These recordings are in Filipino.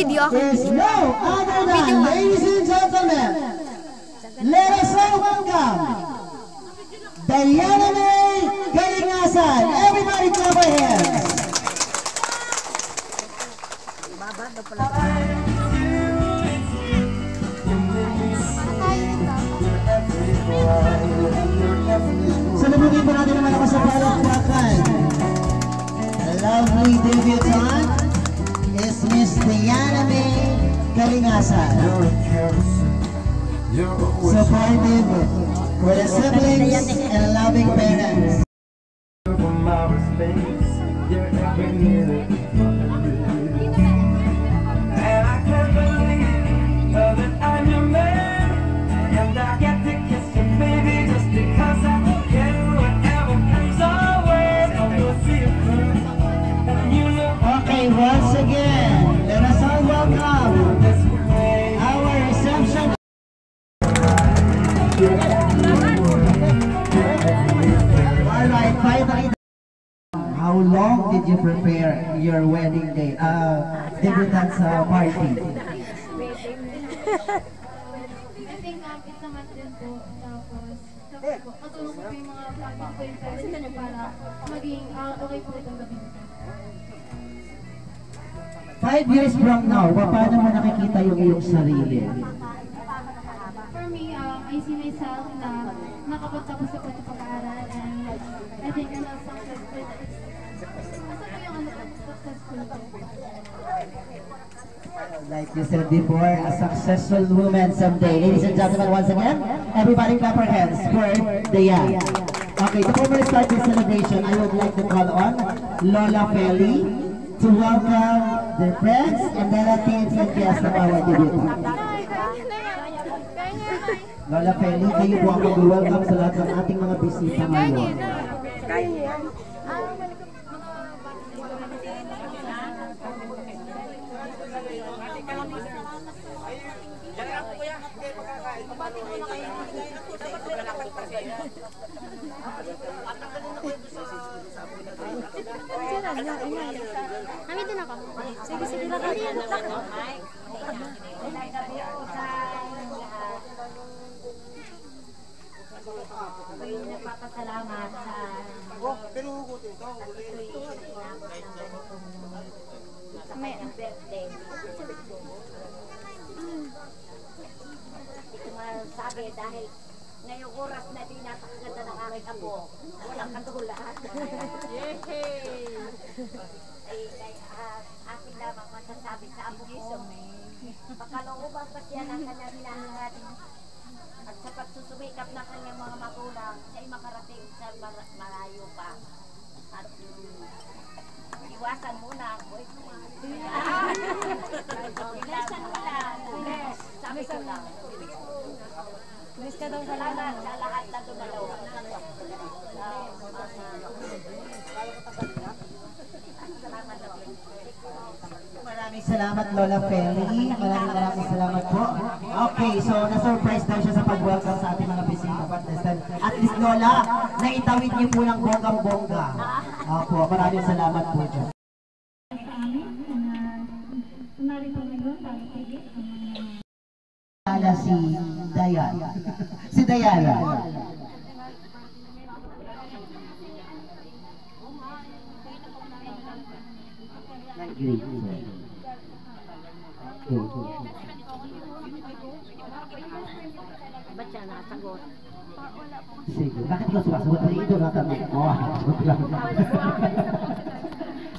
video ako. Is no other than, ladies and gentlemen, let us all welcome Diana May Galingasan. Everybody clap our hands. Salubungin po natin naman ako sa palakpakan. The lovely debutante is Miss Diana May Galingasan. Supportive for the siblings and loving parents. Once again, let us all welcome our reception. Alright, finally. How long did you prepare your wedding day? Debutante party? I think it's a month din po. Tapos katulong ko yung mga bagong ko yung parents para maging okay po itong gabi. 5 years from now, paano mo nakikita yung iyong sarili? For me, I see myself na nakapagtapos ako sa pag-aaral and I think I'm not successful. Basta po yung successful ko. Like you said before, a successful woman someday. Ladies and gentlemen, once again, everybody clap our hands for Diana. Okay, before we start this celebration, I would like to call on Lola Feli to welcome their friends and relatives and guests of our debutante. Lola Feli, kayo po ang mag-welcome sa lahat ng ating mga bisita ngayon. Kami din ako. Sige, sige lang. Ako'y nagpapasalamat sa may birthday. Hindi ko masabi dahil ngayong oras na di napakaganda ng aking apo. Walang katulad. Ay, akin lamang masasabi sa apo ko. Pakalooban pa siya ng kanyang hinahangat. At sa pagsusumikap ng kanyang mga magulang, siya'y makarating sa malayo pa. At iwasan muna ang boyfriend. Iwasan mo lang. Sabi ko lang. Miss ka daw Salamat sa lahat na dumalo. Maraming salamat, Lola Feli. Maraming salamat po. Okay, so na-surprise daw siya sa pag-welcome sa ating mga bisita. At least, Lola, naitawid niyo po ng bonggang-bongga. Opo, maraming salamat po dyan. Si Diana. Si Diana. Great. Ba't siya nakasagot? Sige, bakit ko sumasagot na ito?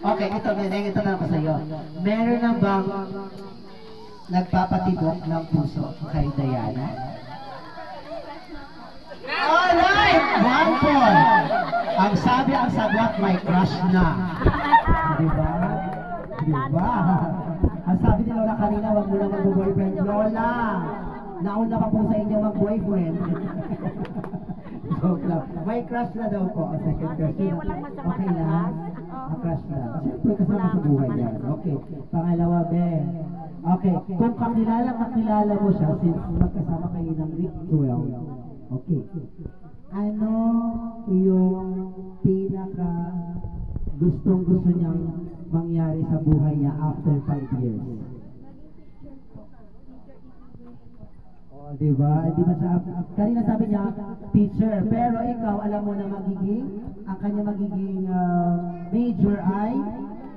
Okay, ito na ako sa iyo. Meron na bang nagpapatibok ng puso kay Diana? Alright! 1 point! Ang sagot, may crush na. Diba? Diba? Ang sabi ni Lola kanina, wag mo na mag-boyfriend. Lola! Nauna pa po sa inyo mag-boyfriend. Joke lang. May crush na daw po. Ang second question. Okay lang? Crush na. Siyempre kasama sa buhay niya. Okay. Pangalawa, Ben. Okay. Kung kakilala mo siya, since magkasama kayo ng week 12. Okay. Ano yung pinaka gustong-gusto niyang mangyari sa buhay niya after 5 years? Diba? Di ba siya, kanina sabi niya, teacher, pero ikaw, alam mo na ang kanya magiging major ay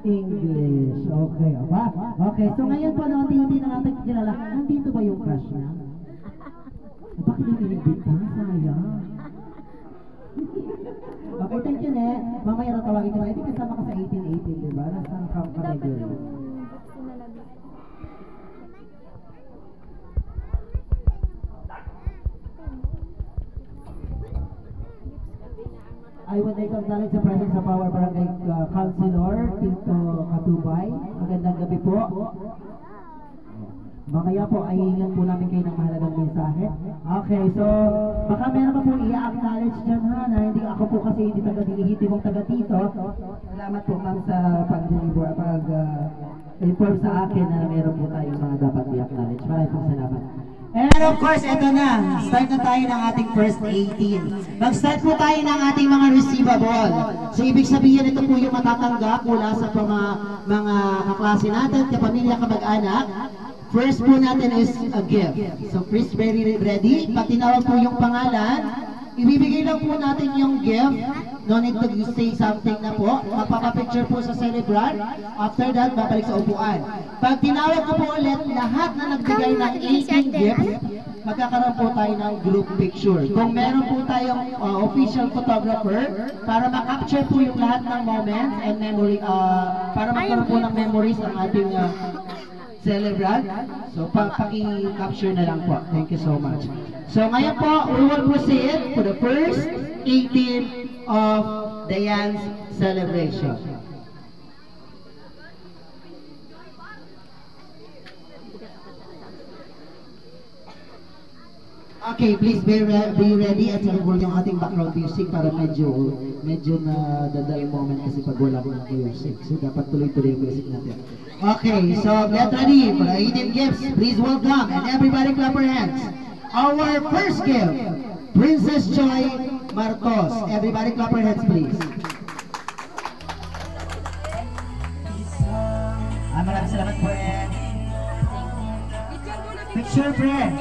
English. Okay, ba? Okay, so ngayon po, unti-unti na natin kilala. Nandito ba yung crush niya? Bakit yung inibita? Sayang. Okay, thank you, Ne. Mamaya na tawagin ko na. Ito kasama ka sa 1818, diba? Nasa camp ka na girl. I would like to acknowledge the presence of our barangay councilor, Tito Katubay. Magandang gabi po. Mamaya po, ayilan po namin kayo ng mahalagang mensahe. Okay, so, baka meron pa po i-acknowledge dyan ha, na hindi ako po kasi hindi taga-dinihiti mong taga-tito. Salamat po ma'am sa pag-inform sa akin na meron po tayong mga dapat i-acknowledge. Maraming pong salamat. And of course, eto na. Start na tayo ng ating first 18. Mag-start po tayo ng ating mga receivable. So, ibig sabihin, ito po yung matatanggap mula sa mga kaklase natin, kapamilya, kamag-anak. First po natin is a gift. So, please, very ready. Pag tinawag po yung pangalan, ibibigay lang po natin yung gift. No need to say something na po. Magpapapicture po sa celebrant. After that, babalik sa upuan. Pag tinawag ko po ulit, lahat na nagbigay ng 18 gifts, magkakaroon po tayo ng group picture. Kung meron po tayong official photographer, para makapture po yung lahat ng moments and memory, para magkaroon po ng memories ng ating celebrant. So, paki-capture na lang po. Thank you so much. So, ngayon po, we will proceed to the first 18 of Diane's celebration. Okay, please be ready at sarugol yung ating background music para medyo na dadal moment kasi pag wala po ng music. So, dapat tuloy-tuloy yung music natin. Okay, so get ready for the 18 gifts. Please welcome and everybody clap your hands. Our first gift, Princess Joy Marcos. Everybody clap your hands, please. Maraming salamat, friend. Picture, friend.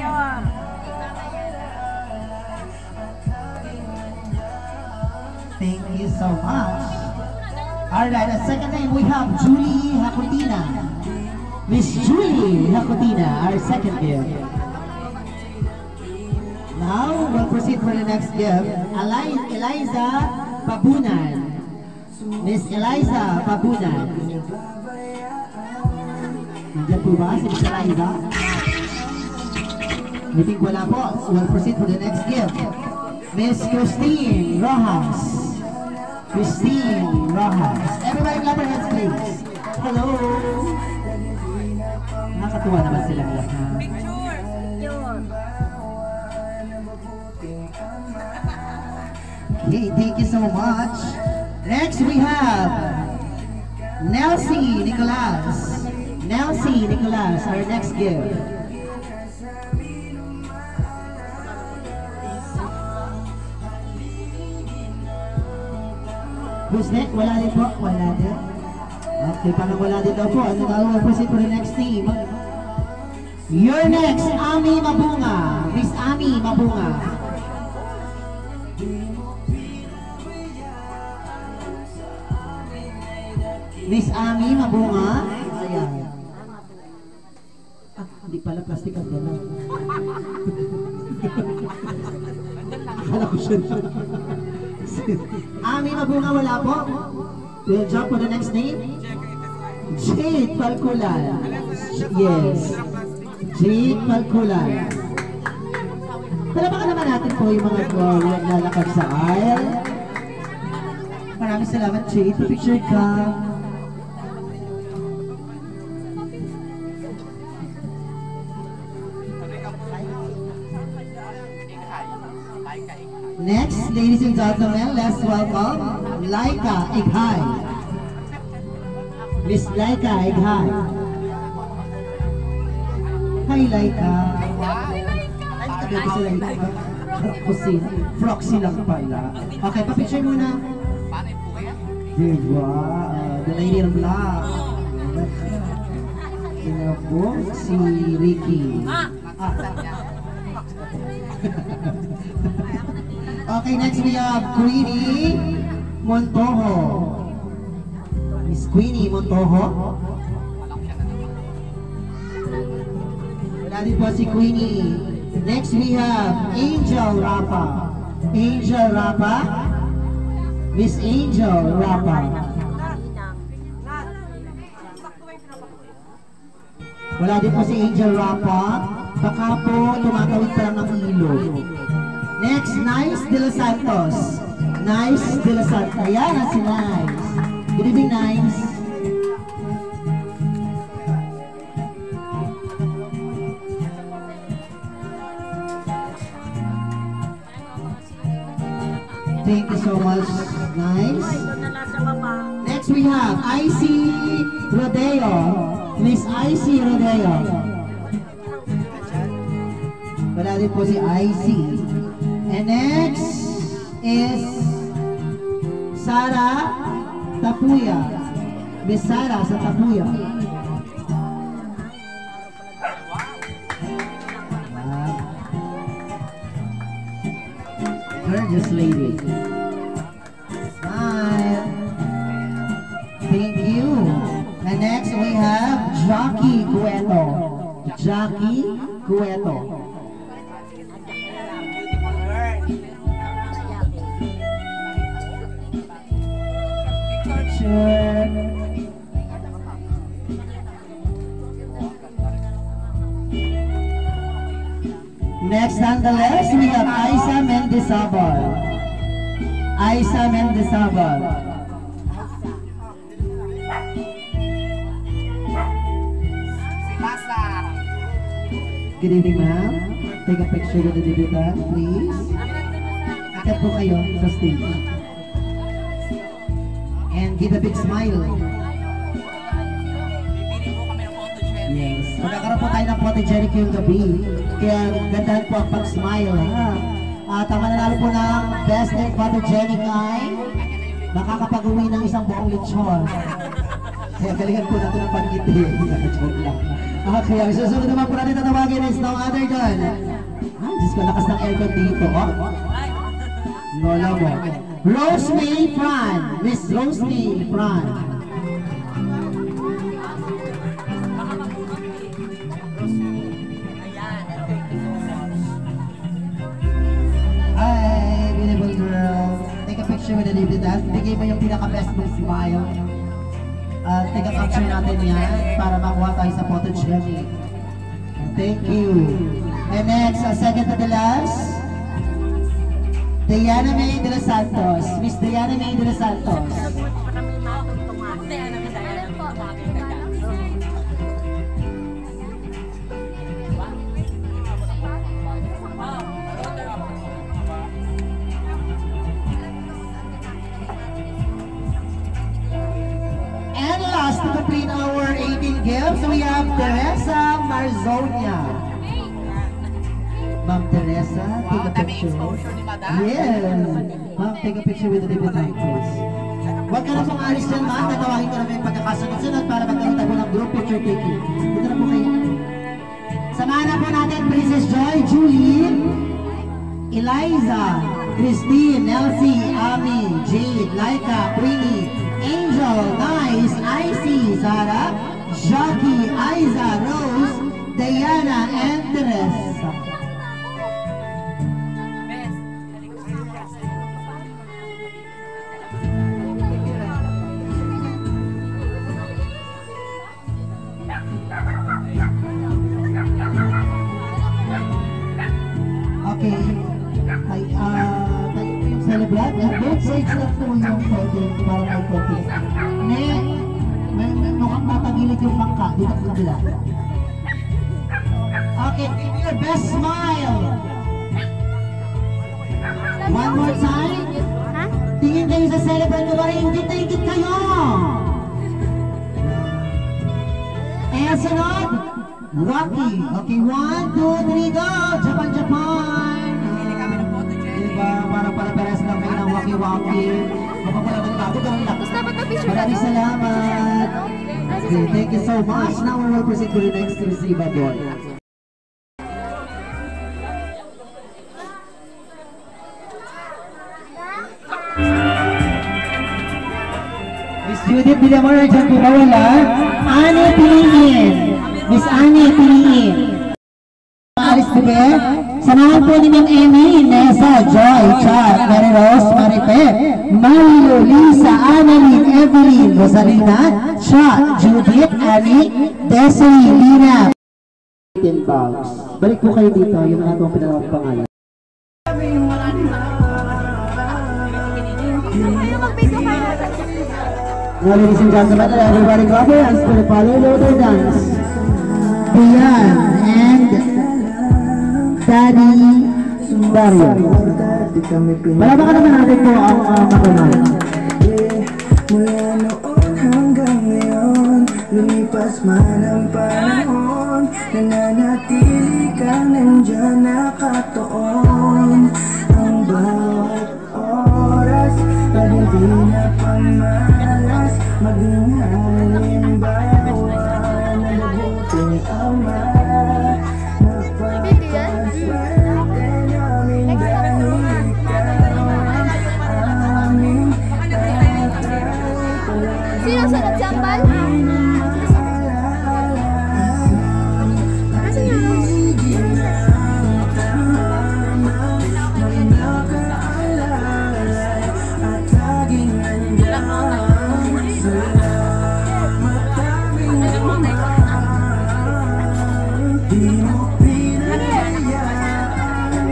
Thank you so much. Alright, a second name we have Julie Hakutina. Miss Julie Hakutina, our second gift. Now, we'll proceed for the next gift. Eliza Pabunan. Miss Eliza Pabunan. Nandiyan po ba si Miss Eliza? Meeting wala po. We'll proceed for the next gift. Miss Christine Rojas. Christine Rojas. Everybody clap your hands, please. Hello. Nakakatuwa naman sila lahat. Okay, thank you so much. Next we have Nelsie Nicolas. Nelsie Nicolas, our next gift. Who's next? Wala din po? Wala din? Okay, parang wala din daw po. Ano daw? We'll proceed for the next team. You're next, Ami Mabunga. Miss Ami Mabunga. Miss Ami Mabunga. Ayan. Hindi pala plastic ang gano'n. Akala ko siya. Ami Mabunga, wala po. We'll jump for the next name. Jade Palculan. Yes. Jade Palculan. Palapakan naman natin po yung mga naglalakad sa aisle. Maraming salamat, Jade. Picture ka. Next, ladies and gentlemen, let's welcome Laika Ighay. Miss Laika Ighay. Hi, Laika. Ay, tabi ko sila Laika. Froxy lang pala. Okay, papicture muna. Diba? The lady in black. Ina po, si Ricky. Okay, next we have Queenie Montojo. Miss Queenie Montojo. Wala din po si Queenie. Next we have Angel Rapa. Angel Rapa. Miss Angel Rapa. Wala din po si Angel Rapa. Baka po tumatawid pa lang ng ilog. Next, Nice De Los Santos. Nice De Los Santos. Ayan si Nice. Good evening, Nice. Thank you so much, Nice. Next we have IC Rodeo. Miss IC Rodeo. Wala din po si IC. And next is Sara Tapuya. Miss Sara sa Tapuya. Gorgeous lady. Smile. Thank you. And next we have Jackie Cueto. Jackie Cueto. Next on the list, we have Aiza Mendizabal. Aiza Mendizabal. Good evening, ma'am. Take a picture with the debutant, please. Akit po kayo sa stage. And give a big smile. Yes. Magkakaroon po tayo ng photogenic yung gabi. Kaya gandaan po ang pag-smile. At ang mananalo po ng Best and Photogenic ay makakapag-uwi ng isang buong lechon. Kaya galingan po natin ang pag-ngiti. Joke lang. Okay, ang susunod naman po natin tatawagin is no other than Diyos ko, lakas ng aircon dito. Lola mo. Rosemary Fran. Miss Rosemary Fran. Hi, beautiful girl. Take a picture with the debutant. Bigay mo yung pinaka-best mong smile. Take a picture natin yan para makuha tayo sa photogenic. Thank you. And next, second to the last, Diana May De Los Santos. Miss Diana May De Los Santos. And last to complete our 18 gifts, we have Teresa Marzonia. Ma'am Teresa, take a picture. Yes. Ma'am, take a picture with the debutant, please. Huwag ka na pong alis dyan, ma'am. Tatawagin ko na may pagkakasunod-sunod para magkaroon tayo ng group picture taking. Dito na po kayo. Samahan na po natin, Princess Joy, Julie, Eliza, Christine, Elsie, Ami, Jade, Laika, Queenie, Angel, Nice, Icy, Sarah, Jackie, Aiza, Rose, Diana, and Teresa. Okay. Celebrate. Both sides lang po yung pwede para may pwede. Mukhang tatagilid yung bangka dito sa kabila. Okay, give your best smile. One more time. Tingin kayo sa celebrate ko, parang ingit na ingit kayo. And sunod, Rocky. Okay, 1, 2, 3, go! Japan, Japan! Diba, parang para-pares lang kayo ng waki-waki. Kapag wala ng bago, gawin lang. Maraming salamat. Okay, thank you so much. Now we will proceed to the next receiver boy. Judith Villamor, dyan po ba wala? Annie piliin. Miss Annie piliin. Alis po ba? Samahan po ni Ma'am Amy, Nessa, Joy, Char, Mary Rose, Maripe, Mario, Lisa, Annalyn, Evelyn, Rosalina, Cha, Judith, Annie, Desiree, Lina. 10 bucks. Balik po kayo dito, yung mga itong pinalawang pangalan. Now, ladies and gentlemen, everybody go up your hands for the follow loader dance. Bian and Daddy Dario. Malabakan naman natin po ang makamay. Mula noon hanggang ngayon, lumipas man ang panahon, nananatili ka nandyan nakatuon. Ang bawat oras, laging di na pamalas, maging halimbawa na mabuting ama. Napapaswerte namin dahil ikaw ang aming tatay. Sino sa nagsambal?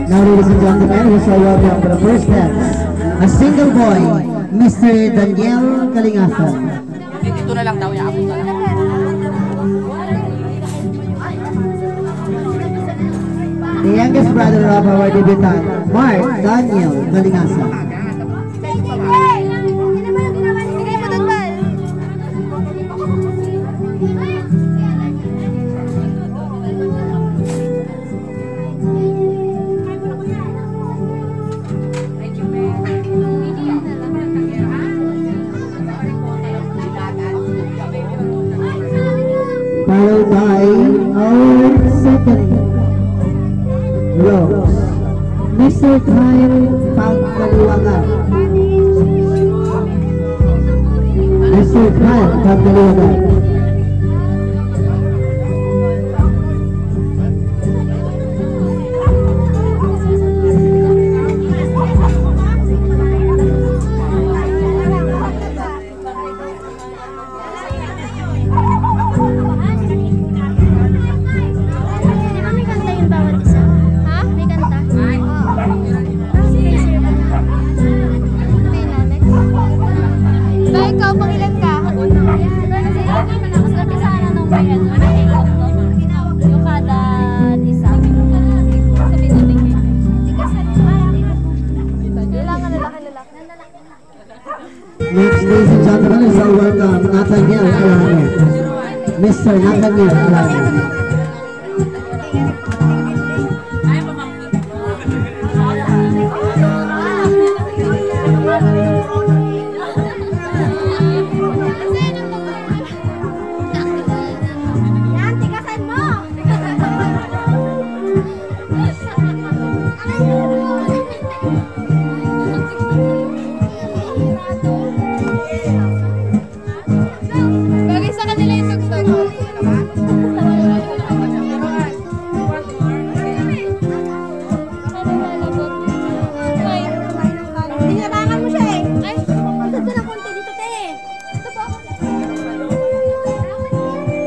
Now, ladies and gentlemen, we shall welcome for the first dance, a single boy, Mr. Daniel Kalingasan. Dito na lang daw, yaabot na lang. The youngest brother of our debutant, Mark Daniel Kalingasan. Followed by our second rose, Mr. Kyle Pagkaliwagan. Mr. Kyle Pagkaliwagan. Next, ladies and gentlemen, is our welcome Nathaniel Alano. Mr. Nathaniel Alano.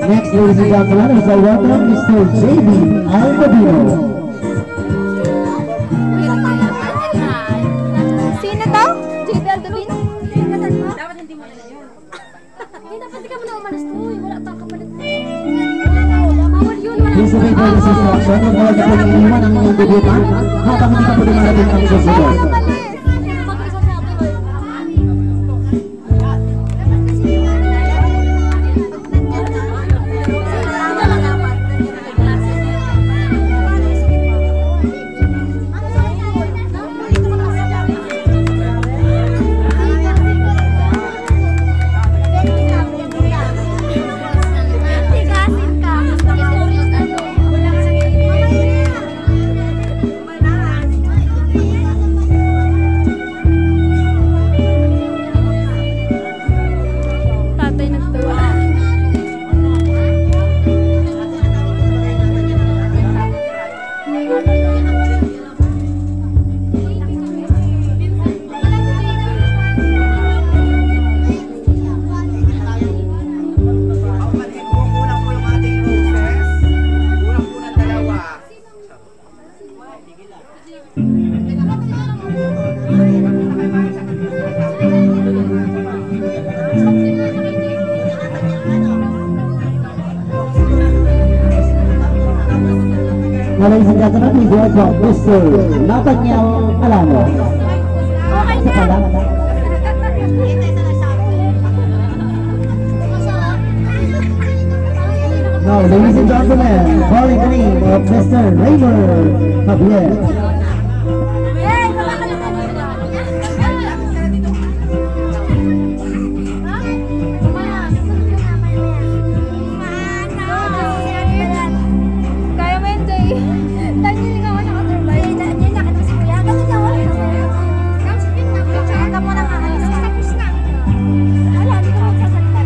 Next, ladies and gentlemen, is our welcome Mr. J.B. Alvadino. Sino to? JB Aldovino? Dapat hindi mo na yun. Hindi, dapat di ka mo na umalis to. Wala pang kapalit. Bawal yun. Please obey the instruction. Huwag mo na po iniwan ang inyong debutan habang hindi ka po dumarating ang susunod. Now, ladies and gentlemen, please welcome Mr. Nathaniel Alano. Okay Isa na. pa lang. Now, ladies and gentlemen, calling the name of Mr. Raymond Javier. Hey, baba ka na tayo. Kaya mo yun, Jay. Tayo nilang ako nakasurvive. Hindi na kita si Kuya. Ganun na wala. Ka mo lang kakalis. Tapos na. Wala, hindi ko magsasalita.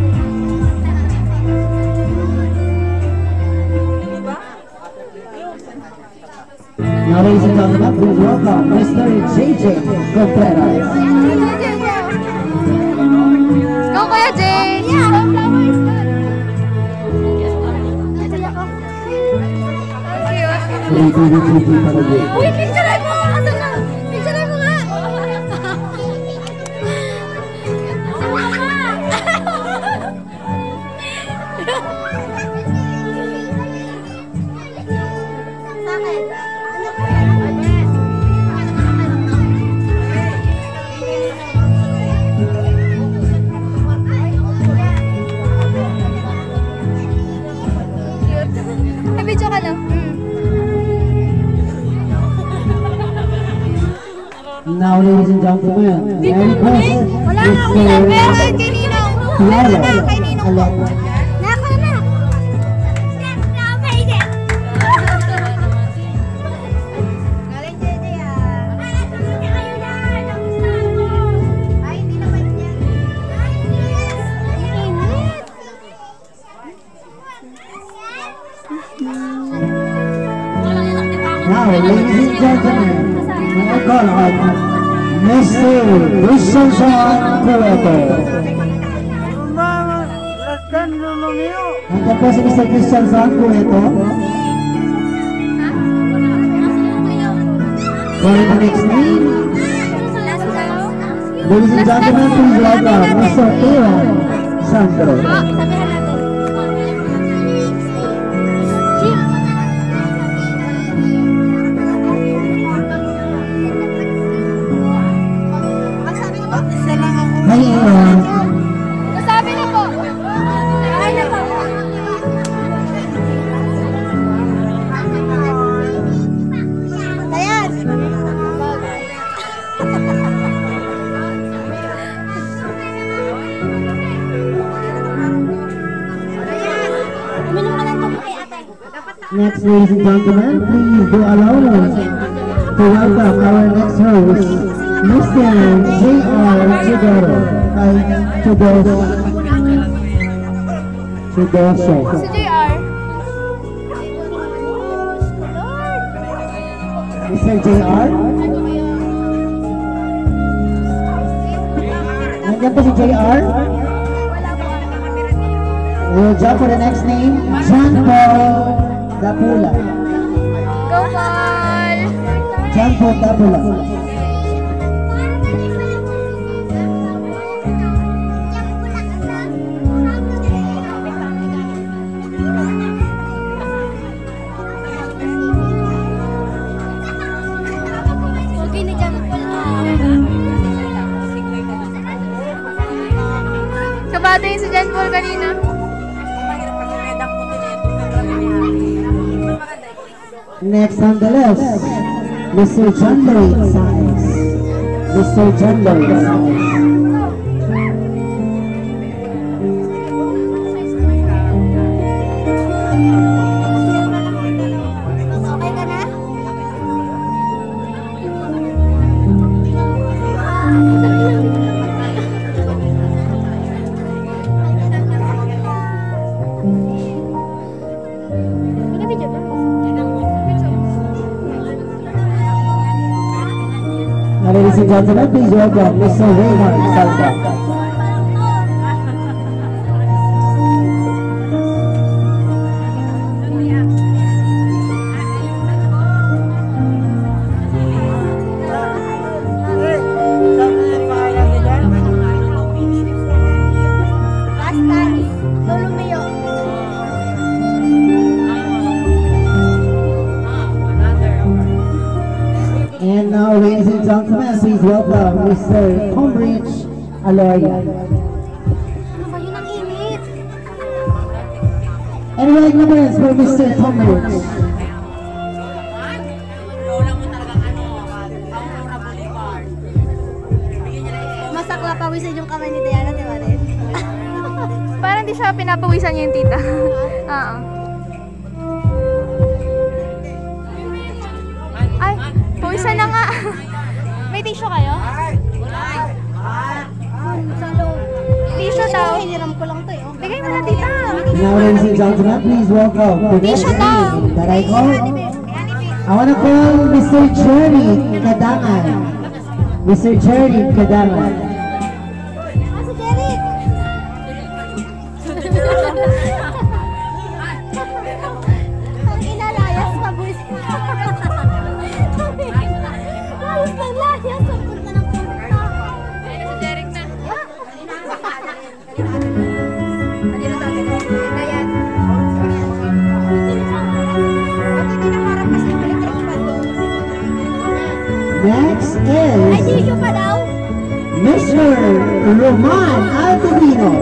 Now, ladies and gentlemen, please welcome Mr. JJ Contreras. Go, Kuya Jay! Yeah! Flower is good! Cute. Para din. Uy, picture mo! Asan na? Picture mo nga! May video ka na? Now, ladies and gentlemen, Merry Christmas, Wala nga ako sa pera! Kay Ninong! Tiara Kay Ninong po! Alano. Nako na! Galing JJ ah! Ay, hindi naman yan. Init! Now, ladies and gentlemen, may I call on Mr. Christian Cueto. Nandiyan po si Mr. Christian Cueto. Calling the next name. Ladies and gentlemen, please welcome Mr. Aaron Sandro. Sabihan natin. Hi, Aaron. Nasabi na po. Ay, na po. Ayan. Uminom ka lang po kay ate. Next, ladies and gentlemen, please do allow us to welcome our next host, Mr. J.R. Chidoro. Ay, Chidoso. Chidoso. Si JR. Mr. J.R. Nandiyan po si J.R. We'll jump for the next name, John Paul Dapula. Go, Paul! John Paul Dapula. Okay na dyan, Paul. Kabado yung si John Paul kanina. Next on the list, Mr. John Lloyd Size. Mr. John Lloyd Size. Okay ka na? Pinabidyo ba? Now, ladies and gentlemen, please welcome Mr. Raymond Salva. gentlemen, please welcome Mr. Tombridge Aloya. Ano ba yun ang init? And right numbers for Mr. Tombridge. Masakla pawisan yung kamay ni Diana, di ba rin? Parang di siya pinapawisan niya yung tita. Oo. Ay, pawisan na nga. May tissue kayo? Sa loob. Tissue daw. Hiniram ko lang to eh. Bigay mo na tita. Now, ladies and gentlemen, please welcome the next name that I call. I want to call Mr. Jerry Kadangan. Mr. Jerry Kadangan. Ah, si Jerry! Ang inalayas pa, boys. Layas ng layas. Ang punta ng punta. Si Derek na. Next Ay, is tissue pa daw. Mr. Roman Altavino.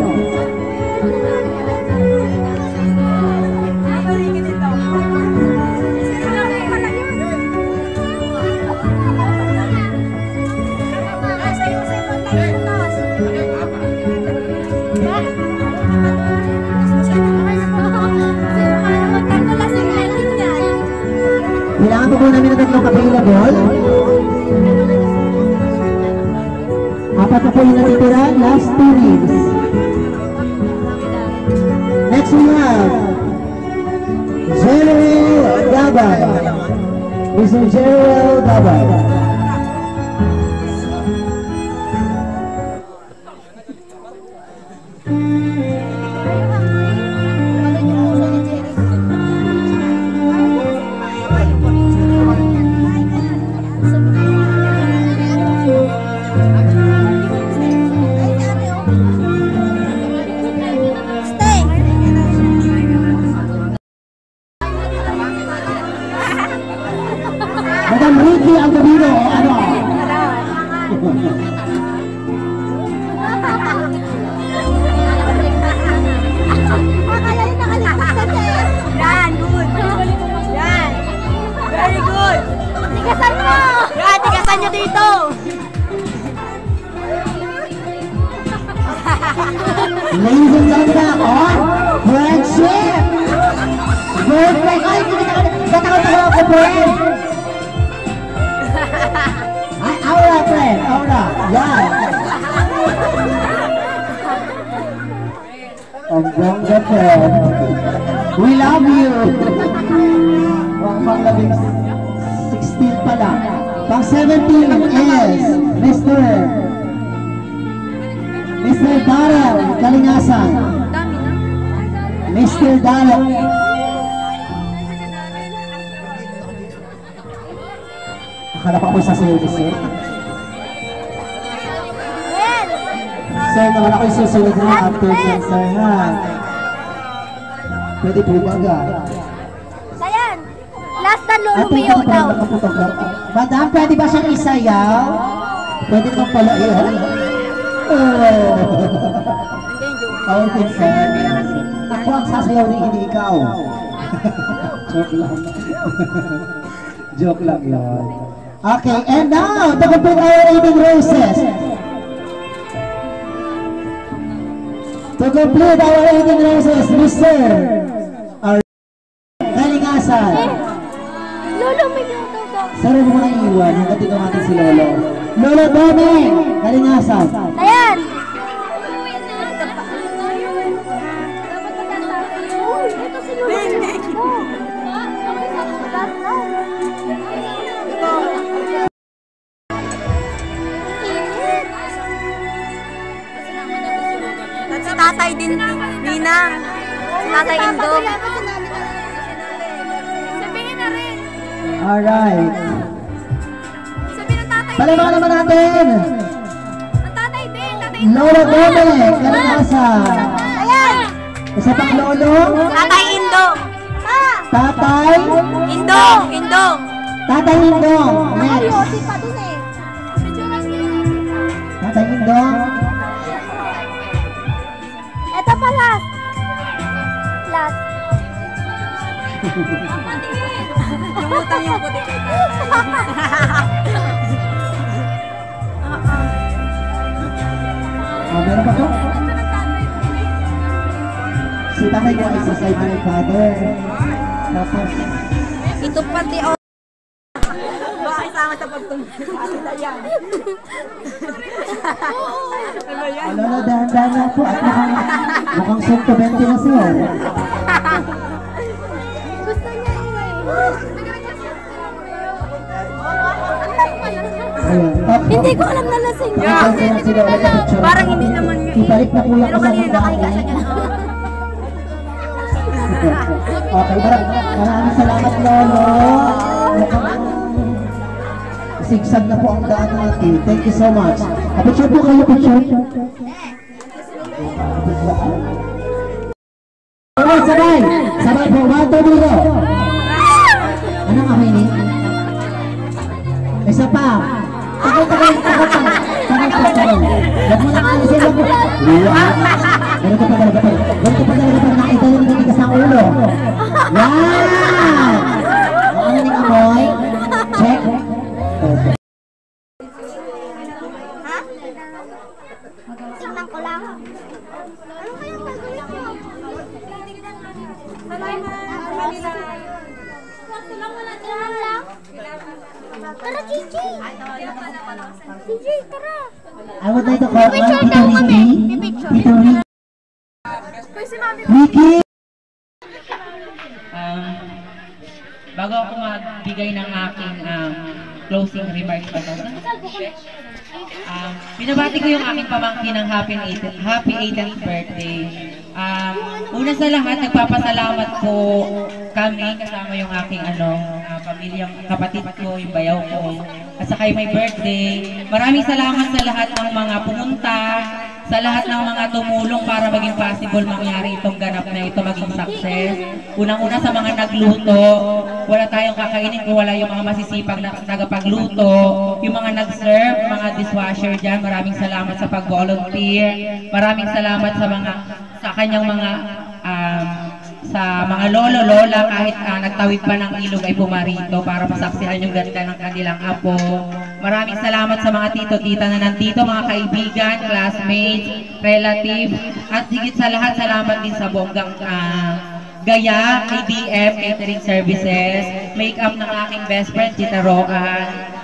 Kailangan po po namin ng tatlong available. Apat na po yung natitira, last 2 names. Next we have General Gabay. Mr. General Gabay. Madam Ricky Altavino, ano? Akala niya nakalipas ka siya eh. Yan, good. Yan. Very good. Tigasan mo! Yan, tigasan nyo dito. Ladies and gentlemen, on friendship! Perfect! Ay, katakot ako, friend! Ay, aura, friend! Aura! Yan! Ang ganda, friend! We love you! Pang labing 16 pala. Pang 17 is Mr. Darrell Kalingasan. Mr. Darrell. Akala ko ako sa service eh. Sir, naman ako yung susunod na after dyan, sir, ha? Pwede po ba, ga? Sayan! Last na At lulumiyo daw. Madam, pwede ba siyang isayaw? Pwede kang pala iyan? Okay, sir. Ako ang sasayaw rin, hindi ikaw. Joke lang. Joke lang yun. Okay, and now, to complete our 18 roses. To complete our 18 roses, Mr. Kalingasan. Lulumiyo daw. Saro mo na iwan, yung katito natin si Lolo. Lolo Doming! Kalingasan. Sayan! Ito si Lulu. Si tatay din, Ninang. Si tatay Indong. Sabihin na rin. Alright. Sabihin ng tatay. Palabakan naman natin. Ang tatay din. Tatay Lolo Doming! Kalingasan. Sayan! Isa pang lolo. Tatay Indong. Tatay. Indong. Indong. Tatay Indong. Ay, Next. Yossi pa dun eh. Tingin dong. Ito pa last. Last. Lumutang yung puti. Meron pa po? Si tatay ko ay sa side ng father. Tapos, Ito pati o. Baka isama sa pagtungkol. Sila yan. Lola, dahan-dahan na po at mukhang 120 na siya. Gusto niya Hindi ko alam na lasing niya. Parang hindi naman yun. Ibalik na po yung Pero kanina nakahiga siya dyan. Okay, maraming salamat, Lolo. Sigsag na po ang daan natin. Thank you so much. Picture po kayo, picture. Alright, sabay. Sabay po. 1, 2, 3. Anong amoy ni? Isa pa. Takay. Huwag mo na kalisin. Ganito pa. Nakita yung natigas ng ulo. Yan! Ano yung amoy? Check. Tingnan ko lang. Ano kayang gagawin ko? Tingnan lang. Tara, Gigi. Gigi, tara. I would like to call on Picture Tito daw kami. Ricky. Pipicture. Tito Ricky. Ricky! Bago ako magbigay ng aking closing remarks pa binabati ko yung aking pamangkin ng happy 18th birthday. Una sa lahat, nagpapasalamat po kami kasama yung aking pamilyang kapatid ko, yung bayaw ko, at saka yung may birthday. Maraming salamat sa lahat ng mga pumunta, sa lahat ng mga tumulong para maging possible mangyari itong ganap na ito maging success. Unang-una sa mga nagluto, wala tayong kakainin kung wala yung mga masisipag na tagapagluto, yung mga nag-serve, mga dishwasher dyan, maraming salamat sa pag-volunteer, maraming salamat sa kanyang mga sa mga lolo-lola kahit nagtawid pa ng ilog ay pumarito para masaksihan yung ganda ng kanilang apo. Maraming salamat sa mga tito-tita na nandito, mga kaibigan, classmates, relatives, at higit sa lahat salamat din sa bonggang Gaya, ADM, Catering Services, make-up ng aking best friend, Tita Roan,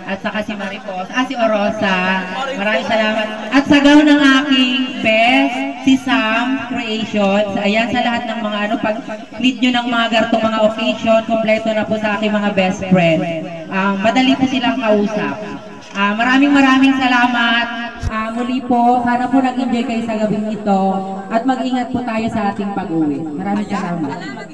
at saka si Maripos, si Orosa. Maraming salamat. At sagaw ng aking best, si Sam Creations. Ayan, sa lahat ng mga pag-lead nyo ng mga gartong mga occasion, kompleto na po sa aking mga best friend. Madali po silang kausap. Maraming salamat. Muli po, sana po nag-enjoy kayo sa gabing ito at mag-ingat po tayo sa ating pag-uwi. Maraming salamat.